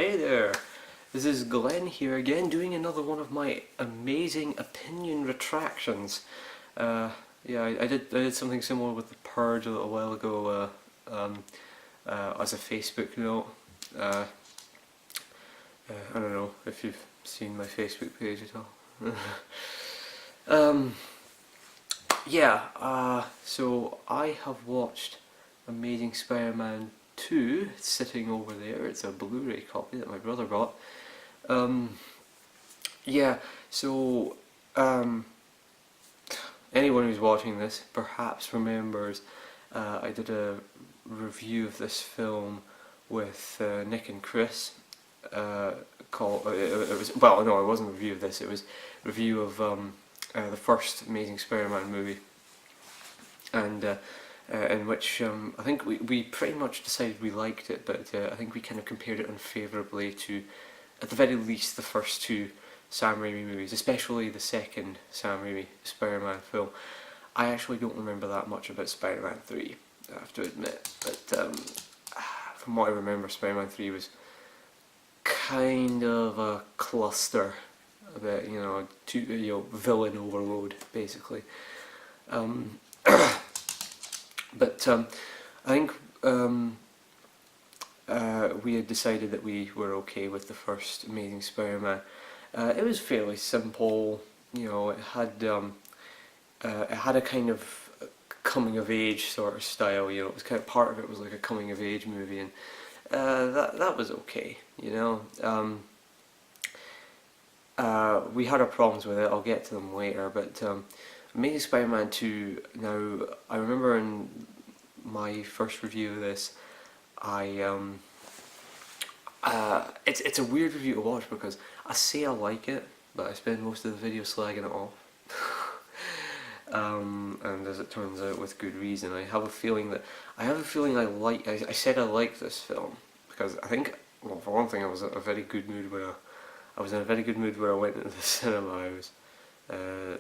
Hey there, this is Glenn here again, doing another one of my amazing opinion retractions. Yeah, I did something similar with The Purge a little while ago as a Facebook note. I don't know if you've seen my Facebook page at all. So I have watched Amazing Spider-Man 2, it's sitting over there. It's a Blu-ray copy that my brother bought. Anyone who's watching this perhaps remembers I did a review of this film with Nick and Chris. It wasn't a review of this. It was a review of the first Amazing Spider-Man movie, and in which I think we pretty much decided we liked it, but I think we kind of compared it unfavourably to, at the very least, the first two Sam Raimi movies, especially the second Sam Raimi Spider-Man film. I actually don't remember that much about Spider-Man 3, I have to admit, but from what I remember, Spider-Man 3 was kind of a cluster, a bit, villain overload, basically. I think we had decided that we were okay with the first Amazing Spider-Man. It was fairly simple, it had a kind of coming of age sort of style, it was kind of, part of it was like a coming of age movie, and that was okay, we had our problems with it. I'll get to them later, but Amazing Spider-Man 2, now, I remember in my first review of this, it's a weird review to watch because I say I like it, but I spend most of the video slagging it off. And as it turns out, with good reason. I said I liked this film because I think, well, for one thing, I was in a very good mood when I went into the cinema. I was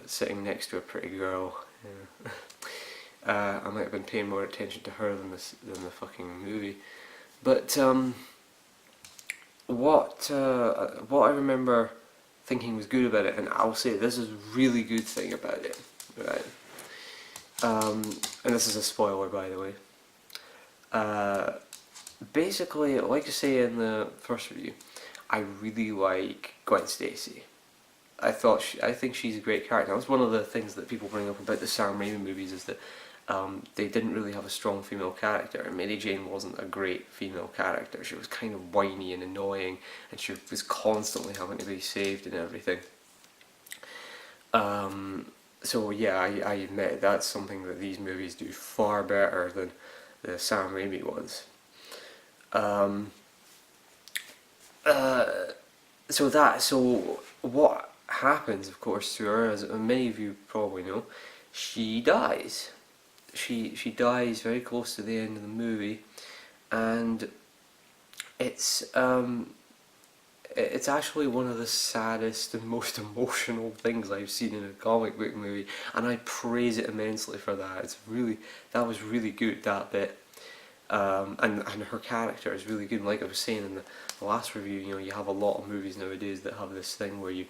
sitting next to a pretty girl. I might have been paying more attention to her than the fucking movie. But what I remember thinking was good about it, and I'll say this is a really good thing about it, right? And this is a spoiler, by the way. Basically, like I say in the first review, I really like Gwen Stacy. I think she's a great character. That's one of the things that people bring up about the Sam Raimi movies, is that they didn't really have a strong female character, and Mary Jane wasn't a great female character. She was kind of whiny and annoying, and she was constantly having to be saved and everything. So yeah, I admit that's something that these movies do far better than the Sam Raimi ones. So what happens, of course, to her, as many of you probably know, she dies. She dies very close to the end of the movie, and it's actually one of the saddest and most emotional things I've seen in a comic book movie, and I praise it immensely for that. That was really good, that bit. And her character is really good. Like I was saying in the last review, you have a lot of movies nowadays that have this thing where you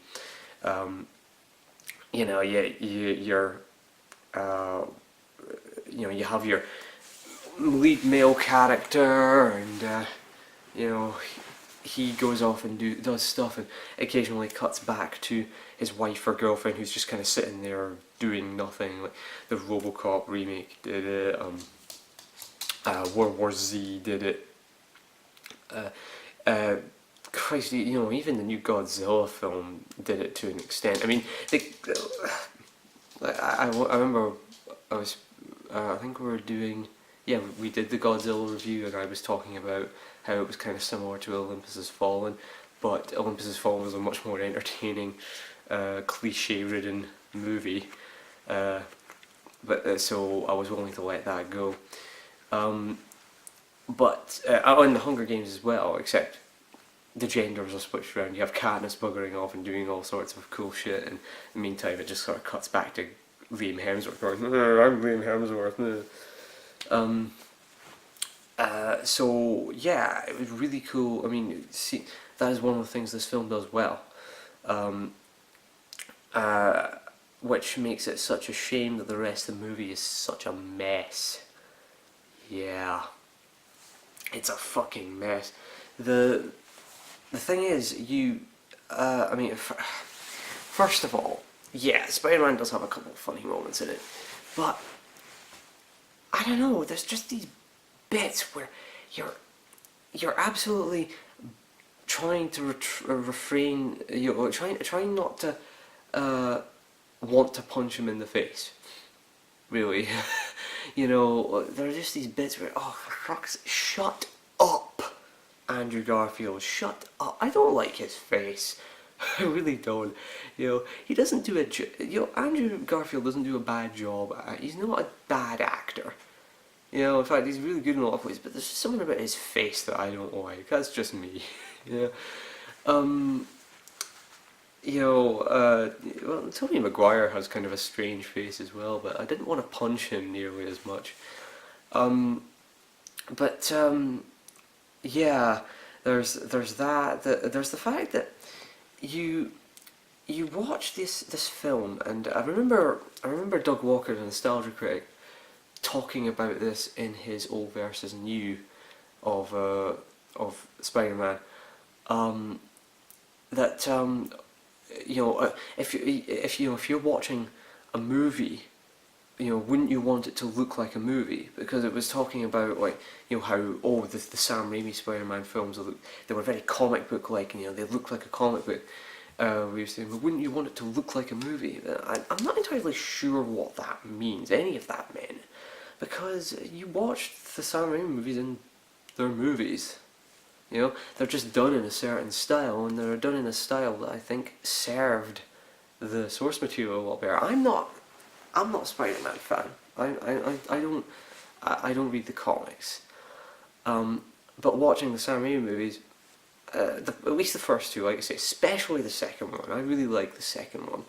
have your lead male character, and he goes off and does stuff, and occasionally cuts back to his wife or girlfriend who's just kind of sitting there doing nothing. Like the RoboCop remake did it. World War Z did it. Christ, even the new Godzilla film did it to an extent. I mean, I remember I think we did the Godzilla review, and I was talking about how it was kind of similar to Olympus Has Fallen, but Olympus Has Fallen was a much more entertaining, cliche-ridden movie. So I was willing to let that go. And the Hunger Games as well, except the genders are switched around. You have Katniss buggering off and doing all sorts of cool shit, and in the meantime it just sort of cuts back to Liam Hemsworth going, I'm Liam Hemsworth. So yeah, it was really cool. I mean, see, that is one of the things this film does well, um, uh, which makes it such a shame that the rest of the movie is such a mess. Yeah, it's a fucking mess. The the thing is, I mean, first of all, yeah, Spider-Man does have a couple of funny moments in it, but I don't know. There's just these bits where you're you're absolutely trying to refrain. You're trying not to want to punch him in the face. Really, you know, there are just these bits where, oh, for fuck's sake, shut up, Andrew Garfield, shut up. I don't like his face. I really don't. You know, he doesn't do Andrew Garfield doesn't do a bad job. He's not a bad actor. You know, in fact, he's really good in a lot of ways, but there's just something about his face that I don't like. That's just me. You know, well, Tobey Maguire has kind of a strange face as well, but I didn't want to punch him nearly as much. Um, but yeah, there's that. There's the fact that you you watch this film, and I remember Doug Walker, the nostalgia critic, talking about this in his old versus new of Spider-Man. Um, that if you're watching a movie, wouldn't you want it to look like a movie? Because it was talking about, like, how the Sam Raimi Spider-Man films they were very comic book like, and they looked like a comic book. We were saying, well, wouldn't you want it to look like a movie? I'm not entirely sure what that means, any of that meant, because you watch the Sam Raimi movies and they're movies. They're just done in a certain style, and they're done in a style that I think served the source material a lot better. I'm not a Spider-Man fan. I don't read the comics. But watching the Sam Raimi movies, at least the first two, like I say, especially the second one, I really like the second one.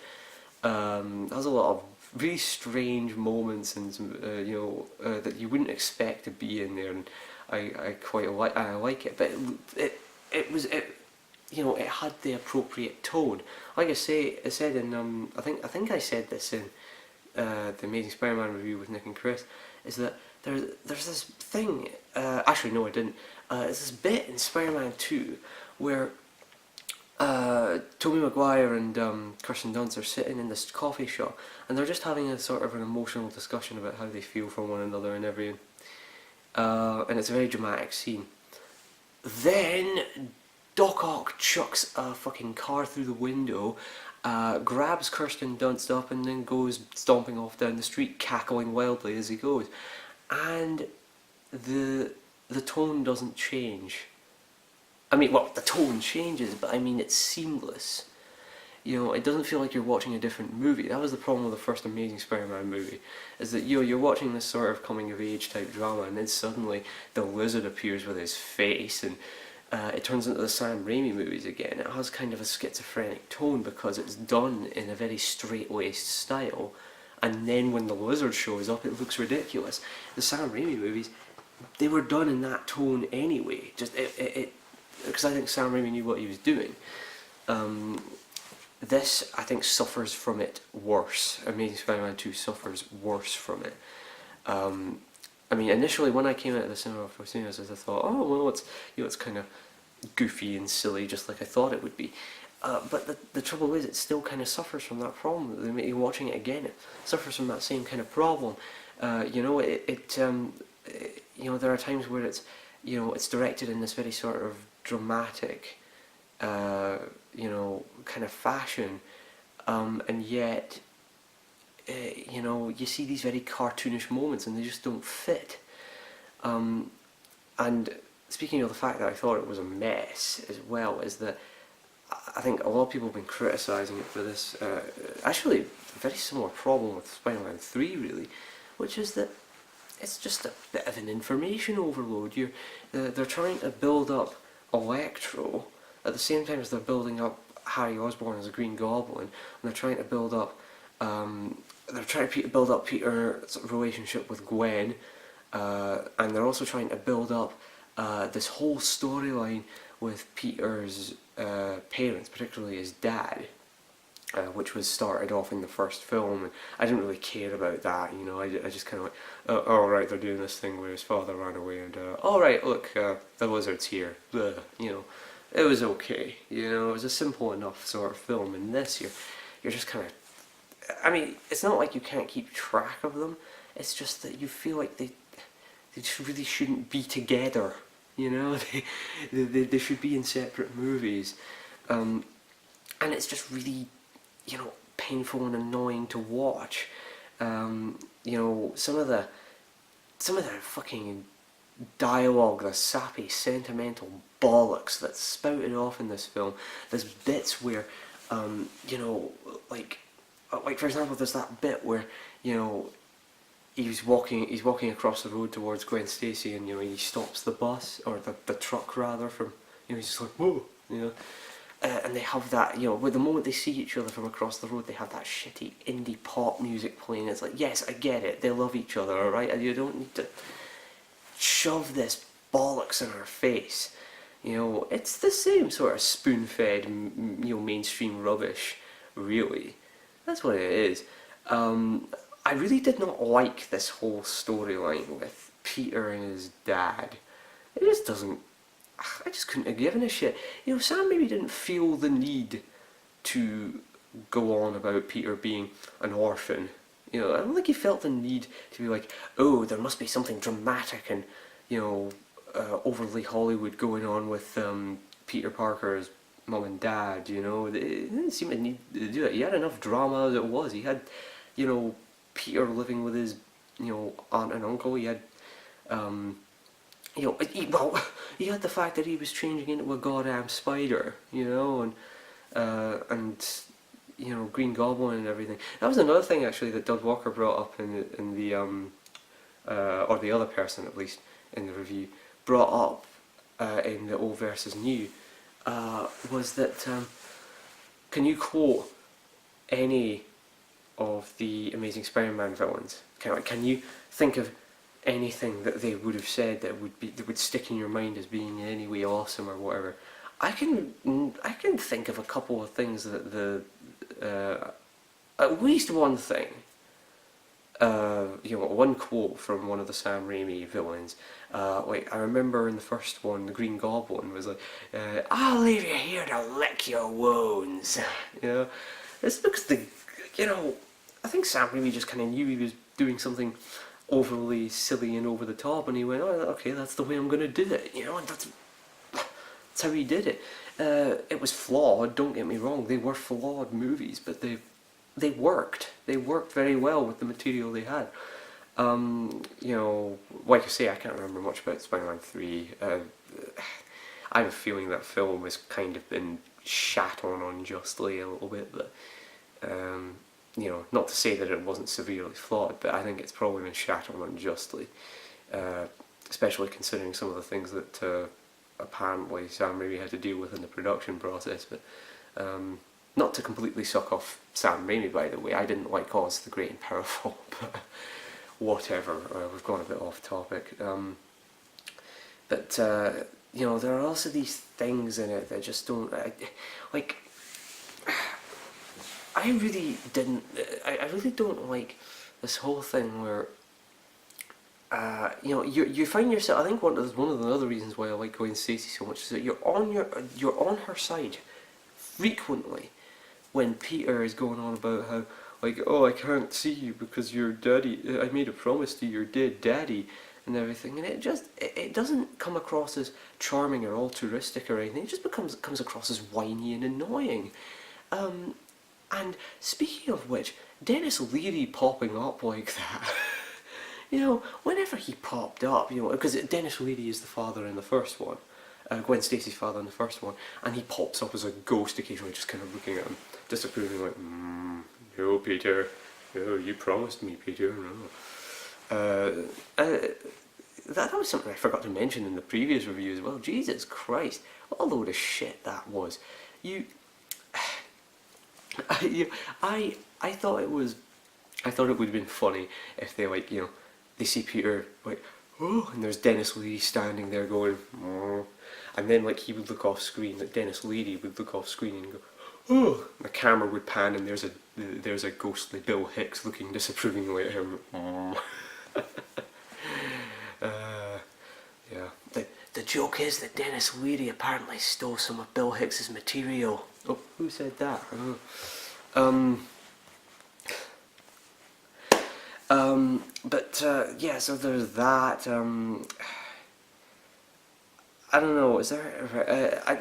Has a lot of really strange moments and that you wouldn't expect to be in there, and I quite like. I like it, but it had the appropriate tone. Like I said in I think I said this in the Amazing Spider-Man review with Nick and Chris, is that there's this thing. Actually, no, I didn't. There's this bit in Spider-Man 2 where Tobey Maguire and Kirsten Dunst are sitting in this coffee shop, and they're just having a sort of an emotional discussion about how they feel for one another and everything. And it's a very dramatic scene. Then Doc Ock chucks a fucking car through the window, grabs Kirsten Dunst up, and then goes stomping off down the street, cackling wildly as he goes. And the tone doesn't change. I mean, well, the tone changes, but I mean, it's seamless. It doesn't feel like you're watching a different movie. That was the problem with the first Amazing Spider-Man movie, is that you're watching this sort of coming-of-age type drama, and then suddenly the lizard appears with his face, and it turns into the Sam Raimi movies again. It has kind of a schizophrenic tone because it's done in a very straight-laced style, and then when the lizard shows up, it looks ridiculous. The Sam Raimi movies, they were done in that tone anyway. Just because I think Sam Raimi knew what he was doing. This, I think, suffers from it worse. Amazing Spider-Man 2 suffers worse from it. I mean, initially when I came out of the cinema for cinemas, I thought, oh well, it's kind of goofy and silly, just like I thought it would be. But the trouble is, it still kind of suffers from that problem. You're watching it again, it suffers from that same kind of problem. There are times where it's directed in this very sort of dramatic, kind of fashion, and yet, you see these very cartoonish moments, and they just don't fit. And speaking of the fact that I thought it was a mess as well, is that I think a lot of people have been criticising it for this. Actually, a very similar problem with Spider-Man 3, really, which is that it's just a bit of an information overload. They're trying to build up Electro at the same time as they're building up Harry Osborn as a Green Goblin, and they're trying to build up build up Peter's relationship with Gwen, and they're also trying to build up this whole storyline with Peter's parents, particularly his dad, which was started off in the first film, and I didn't really care about that, you know. I just kind of like, oh right, they're doing this thing where his father ran away, and all right, look, the lizard's here, blah, you know. It was okay, you know. It was a simple enough sort of film. And this, you're just kind of, I mean, it's not like you can't keep track of them. It's just that you feel like they just really shouldn't be together. You know, they should be in separate movies, and it's just really, you know, painful and annoying to watch. You know, some of the fucking dialogue, the sappy, sentimental bollocks that's spouted off in this film. There's bits where, you know, like for example, there's that bit where, you know, he's walking across the road towards Gwen Stacy, and you know, he stops the bus, or the truck rather, from, you know, he's just like, whoa, you know. And they have that, you know, with the moment they see each other from across the road, they have that shitty indie pop music playing. It's like, yes, I get it, they love each other, alright, and you don't need to shove this bollocks in our face. You know, it's the same sort of spoon-fed, you know, mainstream rubbish, really. That's what it is. I really did not like this whole storyline with Peter and his dad. It just doesn't... I just couldn't have given a shit. You know, Sam maybe didn't feel the need to go on about Peter being an orphan. You know, I don't think he felt the need to be like, oh, there must be something dramatic and, you know, overly Hollywood going on with Peter Parker's mum and dad, you know. It didn't seem to need to do it. He had enough drama as it was. He had, you know, Peter living with his, you know, aunt and uncle. He had, you know, he had the fact that he was changing into a goddamn spider, you know, and you know, Green Goblin and everything. That was another thing actually that Doug Walker brought up in the or the other person at least in the review brought up in the old versus new, was that can you quote any of the Amazing Spider-Man villains? Can you think of anything that they would have said that would stick in your mind as being in any way awesome or whatever? I can think of a couple of things that at least one thing. You know, one quote from one of the Sam Raimi villains. Like, I remember in the first one, the Green Goblin was like, "I'll leave you here to lick your wounds." You know, it's because you know, I think Sam Raimi just kind of knew he was doing something overly silly and over the top, and he went, "Oh, okay, that's the way I'm going to do it." You know, and that's how he did it. It was flawed. Don't get me wrong; they were flawed movies, but they worked. They worked very well with the material they had. You know, like I say, I can't remember much about Spider-Man 3. I have a feeling that film has kind of been shat on unjustly a little bit, but you know, not to say that it wasn't severely flawed, but I think it's probably been shat on unjustly, especially considering some of the things that apparently Sam Raimi had to deal with in the production process. But not to completely suck off Sam Raimi, by the way, I didn't like Oz the Great and Powerful, but whatever, we've gone a bit off topic. But you know, there are also these things in it that just don't, like, I really don't like this whole thing where, you know, you find yourself, I think one of the other reasons why I like Gwen Stacy so much is that you're on her side frequently when Peter is going on about how, like, oh, I can't see you because your daddy, I made a promise to your dead daddy and everything, and it doesn't come across as charming or altruistic or anything. It just comes across as whiny and annoying. And speaking of which, Dennis Leary popping up like that, you know, whenever he popped up, you know, because Dennis Leary is the father in the first one, Gwen Stacy's father in the first one, and he pops up as a ghost occasionally, just kind of looking at him, disapproving, like, no, Peter, no, you promised me, Peter, no. That was something I forgot to mention in the previous review as well. Jesus Christ, what a load of shit that was. I thought it would have been funny if they, like, you know, they see Peter, like, oh, and there's Dennis Leary standing there going, oh. And then like he would look off screen, like Dennis Leary would look off screen and go, oh, and the camera would pan and there's a ghostly Bill Hicks looking disapprovingly at him. Oh. Yeah. The joke is that Dennis Leary apparently stole some of Bill Hicks's material. Oh, who said that? Oh. Yeah, so there's that. I don't know. Is there? I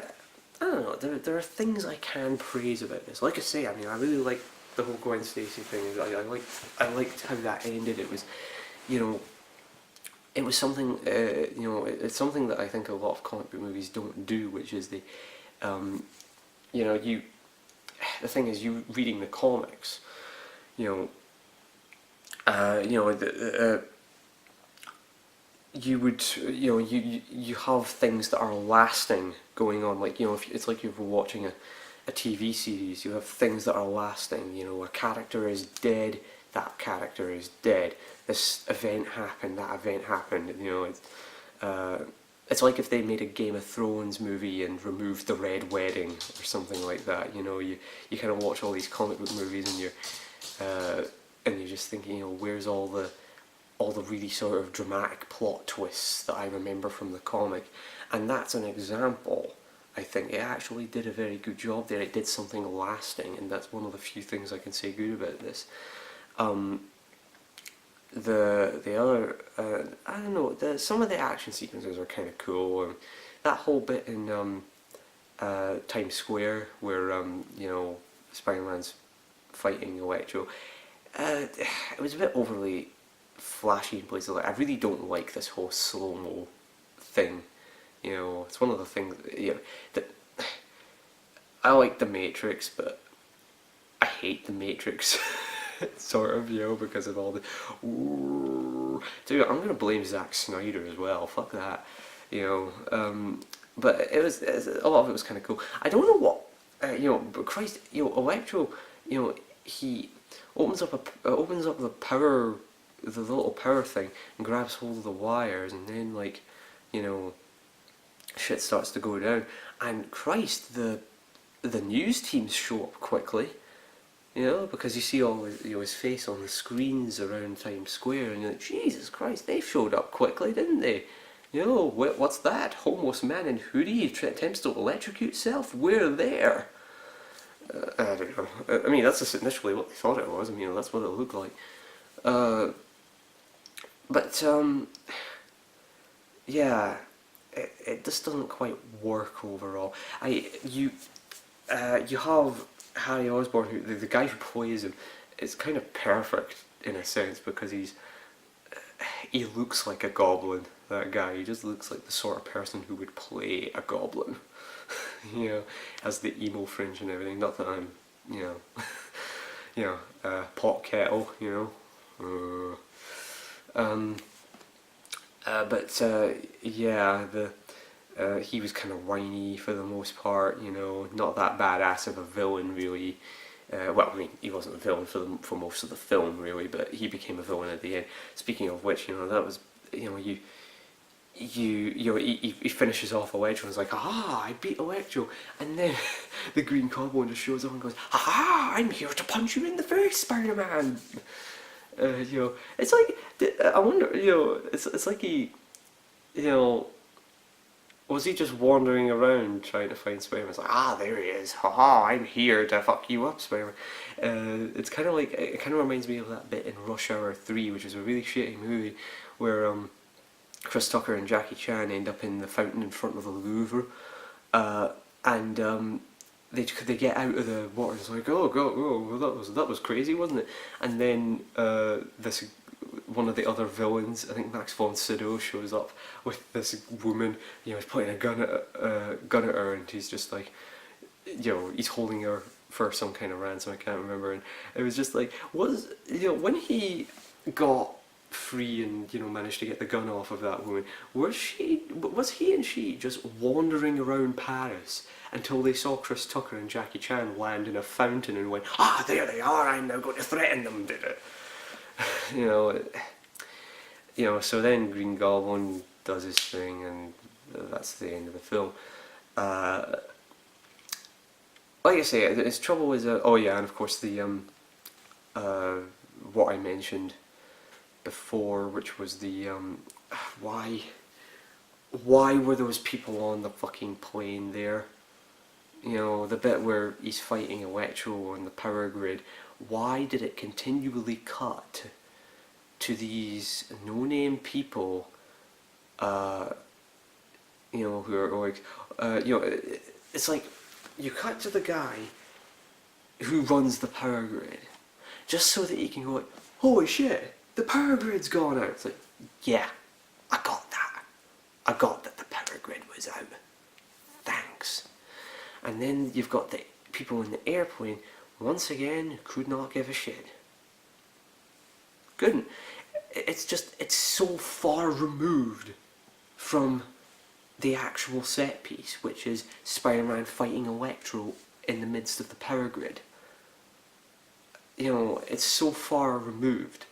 don't know. There are things I can praise about this. Like I say, I mean, I really like the whole Gwen Stacy thing. I liked how that ended. It was, you know, it was something. You know, it's something that I think a lot of comic book movies don't do, which is the, you know, the thing is, you reading the comics, you know. You would, you know, you have things that are lasting going on. Like, you know, if it's like you're watching a TV series, you have things that are lasting. You know, a character is dead, that character is dead. This event happened, that event happened. You know, it's like if they made a Game of Thrones movie and removed the Red Wedding or something like that. You know, you kind of watch all these comic book movies and you're just thinking, you know, where's all the really sort of dramatic plot twists that I remember from the comic. And that's an example. I think it actually did a very good job there. It did something lasting, and that's one of the few things I can say good about this. The other, I don't know, some of the action sequences are kind of cool. That whole bit in Times Square where, you know, Spider-Man's fighting Electro, it was a bit overly flashy in places. Like, I really don't like this whole slow-mo thing. You know, it's one of the things, you know, that I like The Matrix, but I hate The Matrix, sort of, you know, because of all the, ooh. Dude, I'm gonna blame Zack Snyder as well, fuck that, you know, but a lot of it was kind of cool. I don't know what, you know, but Christ, you know, Electro, you know, he opens up the power, the little power thing, and grabs hold of the wires, and then, like, you know, shit starts to go down, and Christ, the news teams show up quickly, you know, because you see all his, you know, his face on the screens around Times Square, and you're like, Jesus Christ, they showed up quickly, didn't they? You know, what's that? Homeless man in hoodie attempts to electrocute self? We're there. I don't know. I mean, that's just initially what they thought it was. I mean, that's what it looked like. But yeah, it just doesn't quite work overall. You have Harry Osborn, who the guy who plays him, is kind of perfect in a sense, because he looks like a goblin. That guy, he just looks like the sort of person who would play a goblin. You know, has the emo fringe and everything. Not that I'm, you know, you know, pot kettle, you know. Yeah, he was kind of whiny for the most part, you know, not that badass of a villain really. Well, I mean, he wasn't a villain for most of the film really, but he became a villain at the end. Speaking of which, you know, that was, you know, he finishes off Electro and is like, ah, I beat Electro, and then the Green Goblin just shows up and goes, ah, I'm here to punch you in the face, Spider-Man. You know, it's like, I wonder, you know, it's like he, you know, was he just wandering around trying to find Spider-Man? It's like, ah, there he is, haha, I'm here to fuck you up, Spider-Man. It's kind of like, it kind of reminds me of that bit in Rush Hour 3, which is a really shitty movie, where Chris Tucker and Jackie Chan end up in the fountain in front of the Louvre, and they get out of the water and it's like, oh god, oh, that was crazy, wasn't it? And then this one of the other villains, I think Max von Sydow, shows up with this woman, you know, he's pointing a gun at her, and he's just like, you know, he's holding her for some kind of ransom, I can't remember, and it was just like, you know, when he got free and, you know, managed to get the gun off of that woman, was he and she just wandering around Paris until they saw Chris Tucker and Jackie Chan land in a fountain and went, ah, there they are, I'm now going to threaten them, did it? You know, You know, so then Green Goblin does his thing, and that's the end of the film. Uh, like I say, his trouble is, oh yeah, and of course the uh, what I mentioned before, which was the why why were those people on the fucking plane there? You know, the bit where he's fighting Electro on the power grid. Why did it continually cut to these no-name people? You know, who are like, you know, it's like you cut to the guy who runs the power grid, just so that he can go like, holy shit, the power grid's gone out. It's like, yeah, I got that. I got that the power grid was out. Thanks. And then you've got the people in the airplane, once again, could not give a shit. Couldn't. It's just, it's so far removed from the actual set piece, which is Spider-Man fighting Electro in the midst of the power grid. You know, it's so far removed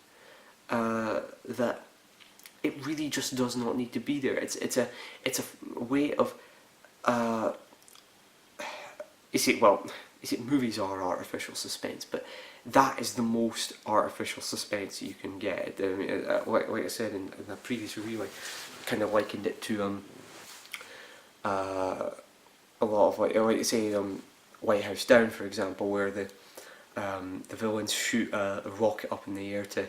that it really just does not need to be there. It's a way of movies are artificial suspense, but that is the most artificial suspense you can get. I mean, like I said in the previous review, I kind of likened it to a lot of like say White House Down, for example, where the villains shoot a rocket up in the air to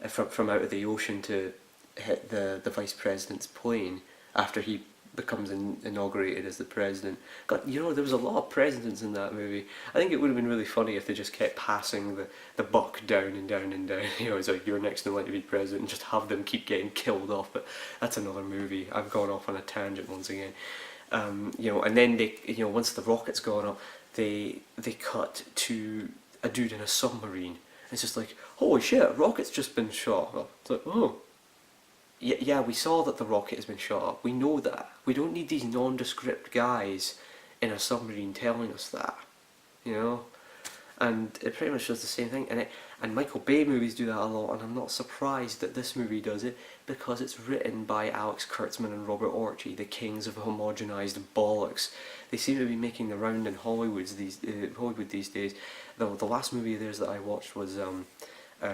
from out of the ocean to hit the vice president's plane after he becomes inaugurated as the president. God, you know, there was a lot of presidents in that movie. I think it would have been really funny if they just kept passing the buck down and down and down. You know, it's like, you're next in line to be president, and just have them keep getting killed off. But that's another movie. I've gone off on a tangent once again. You know, and then they, you know, once the rocket's gone up, they cut to a dude in a submarine. It's just like, holy shit, a rocket's just been shot up. It's like, oh. Yeah, we saw that the rocket has been shot up. We know that. We don't need these nondescript guys in a submarine telling us that, you know. And it pretty much does the same thing. And Michael Bay movies do that a lot, and I'm not surprised that this movie does it, because it's written by Alex Kurtzman and Robert Orci, the kings of homogenized bollocks. They seem to be making the round in Hollywood these days. The last movie of theirs that I watched was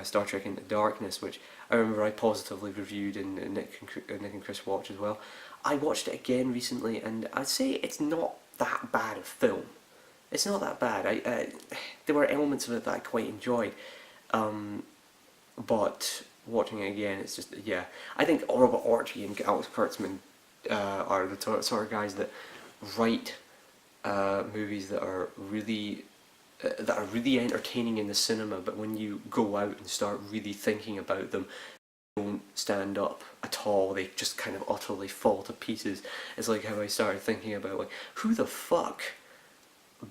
Star Trek Into Darkness, which I remember I positively reviewed, and Nick and Chris watched as well. I watched it again recently, and I'd say it's not that bad a film. It's not that bad. There were elements of it that I quite enjoyed, but watching it again, it's just, yeah. I think Robert Orci and Alex Kurtzman are the sort of guys that write movies that are really entertaining in the cinema, but when you go out and start really thinking about them, they don't stand up at all. They just kind of utterly fall to pieces. It's like how I started thinking about, like, who the fuck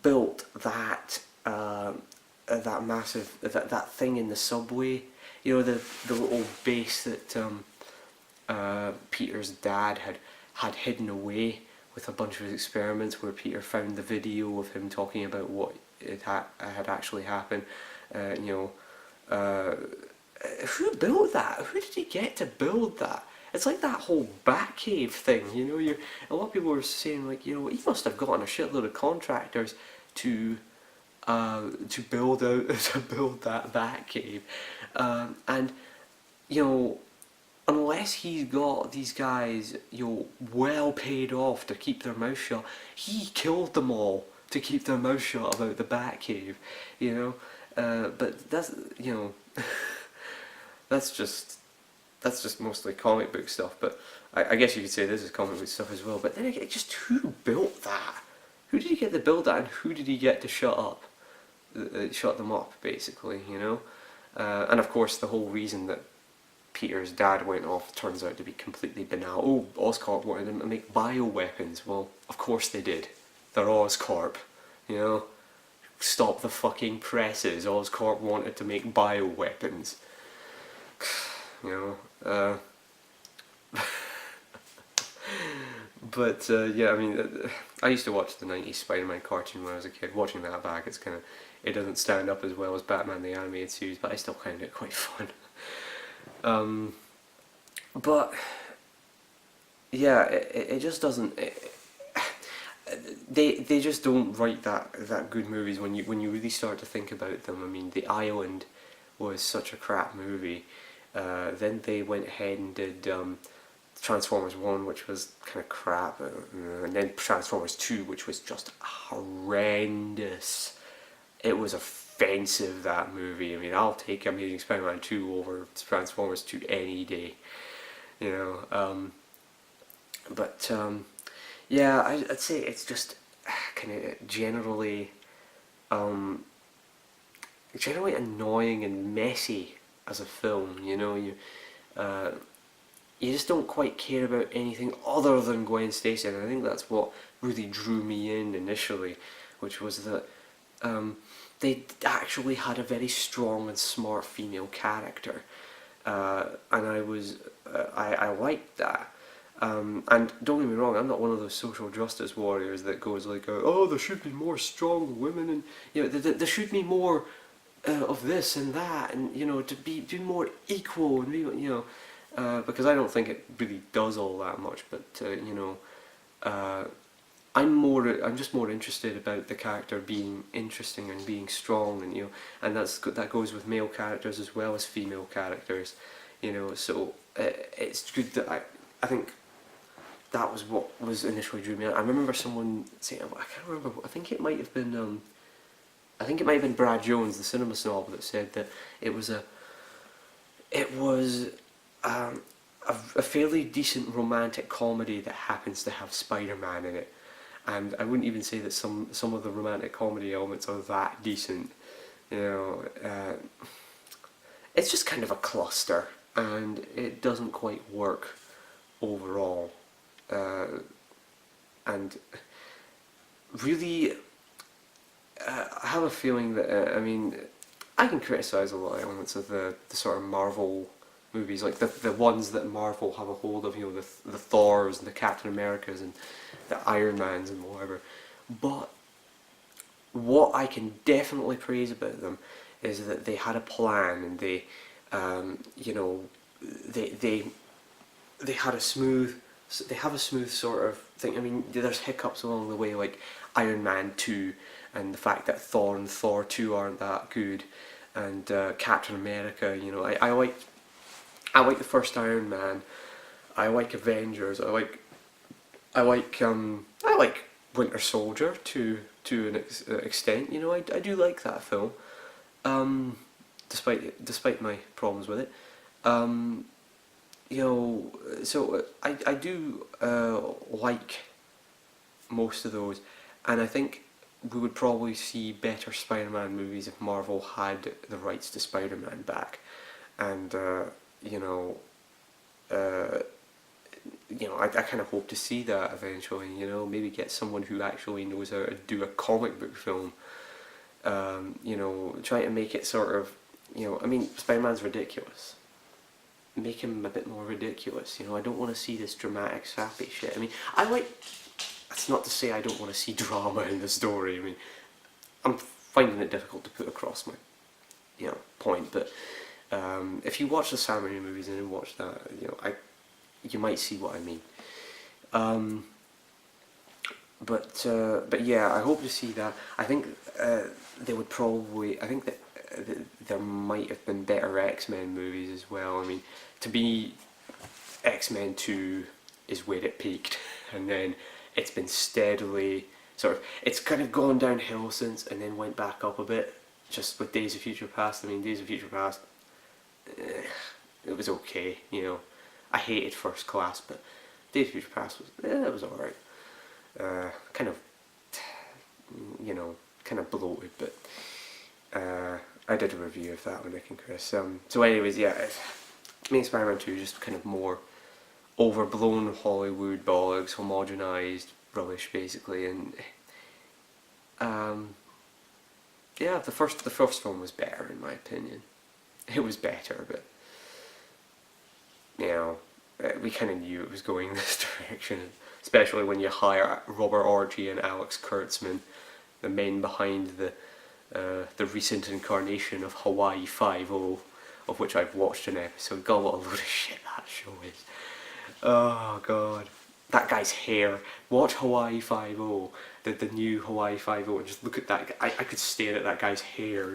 built that that massive that thing in the subway? You know, the little base that Peter's dad had hidden away with a bunch of his experiments, where Peter found the video of him talking about what had actually happened. You know, who built that? Who did he get to build that? It's like that whole Batcave thing, you know. A lot of people were saying, like, you know, he must have gotten a shitload of contractors to build that Batcave, and you know, unless he's got these guys, you know, well paid off to keep their mouth shut, he killed them all to keep their mouth shut about the Batcave, you know. But that's, you know, that's just mostly comic book stuff. But I guess you could say this is comic book stuff as well. But then again, just who built that? Who did he get to build that, and who did he get to shut them up, basically, you know? And of course, the whole reason that Peter's dad went off turns out to be completely banal. Oh, Oscorp wanted them to make bioweapons. Well, of course they did. They're Oscorp, you know? Stop the fucking presses. Oscorp wanted to make bioweapons. You know? But yeah, I mean, I used to watch the 90s Spider-Man cartoon when I was a kid. Watching that back, it's kind of, it doesn't stand up as well as Batman the Animated Series, but I still find it quite fun. but yeah, it just doesn't. They just don't write that good movies when you really start to think about them. I mean, The Island was such a crap movie. Then they went ahead and did Transformers 1, which was kind of crap, and then Transformers 2, which was just horrendous. It was offensive, that movie. I mean, I'll take Amazing Spider-Man 2 over Transformers 2 any day, you know. But yeah, I'd say it's just kind of generally annoying and messy as a film. You know, uh, you just don't quite care about anything other than Gwen Stacy, and I think that's what really drew me in initially, which was that they actually had a very strong and smart female character, and I liked that. And don't get me wrong, I'm not one of those social justice warriors that goes like, oh, there should be more strong women, and you know, there should be more of this and that, and you know, to be more equal, and be, you know, because I don't think it really does all that much. But you know, I'm just more interested about the character being interesting and being strong, and you know, and that goes with male characters as well as female characters, you know. So it's good that I think that was what was initially drew me in. I remember someone saying, I can't remember, I think it might have been Brad Jones, the cinema snob, that said that it was a fairly decent romantic comedy that happens to have Spider-Man in it. And I wouldn't even say that some of the romantic comedy elements are that decent. You know, it's just kind of a cluster, and it doesn't quite work overall. And really, I have a feeling that I mean, I can criticise a lot of elements of the sort of Marvel movies, like the ones that Marvel have a hold of, you know, the Thors and the Captain Americas and the Iron Mans and whatever. But what I can definitely praise about them is that they had a plan, and they, you know, they had a smooth. They have a smooth sort of thing. I mean, there's hiccups along the way, like Iron Man 2, and the fact that Thor and Thor 2 aren't that good, and Captain America. You know, I like the first Iron Man. I like Avengers. I like Winter Soldier to an extent. You know, I do like that film, despite my problems with it. You know, so I do like most of those, and I think we would probably see better Spider-Man movies if Marvel had the rights to Spider-Man back, and you know, I kind of hope to see that eventually. You know, maybe get someone who actually knows how to do a comic book film. You know, trying to make it sort of, you know, I mean, Spider-Man's ridiculous. Make him a bit more ridiculous, you know. I don't want to see this dramatic, sappy shit. I mean, that's not to say I don't want to see drama in the story. I mean, I'm finding it difficult to put across my, you know, point, but if you watch the Sam Raimi movies and then watch that, you know, you might see what I mean. But yeah, I hope to see that. I think they would probably, I think that there might have been better X-Men movies as well. I mean, to be X-Men 2 is where it peaked, and then it's been steadily sort of, it's kind of gone downhill since, and then went back up a bit, just with Days of Future Past. I mean, Days of Future Past, it was okay, you know. I hated First Class, but Days of Future Past it was alright. Kind of, you know, kind of bloated, but I did a review of that with Nick and Chris. So anyways, yeah, Amazing Spider-Man 2 just kind of more overblown Hollywood bollocks, homogenized rubbish basically, and yeah, the first film was better in my opinion. It was better, but you know, we kind of knew it was going this direction, especially when you hire Robert Orci and Alex Kurtzman, the men behind the recent incarnation of Hawaii Five-0. of which I've watched an episode. God, what a load of shit that show is. Oh god. That guy's hair. Watch Hawaii Five-0, the new Hawaii Five-0, and just look at that. I could stare at that guy's hair.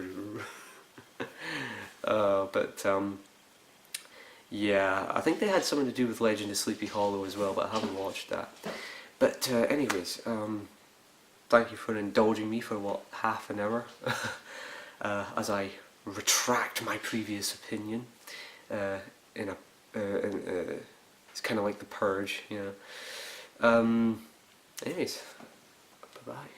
Yeah, I think they had something to do with Legend of Sleepy Hollow as well, but I haven't watched that. But anyways, thank you for indulging me for what, half an hour, as I retract my previous opinion. It's kind of like The Purge, you know. Anyways, bye bye.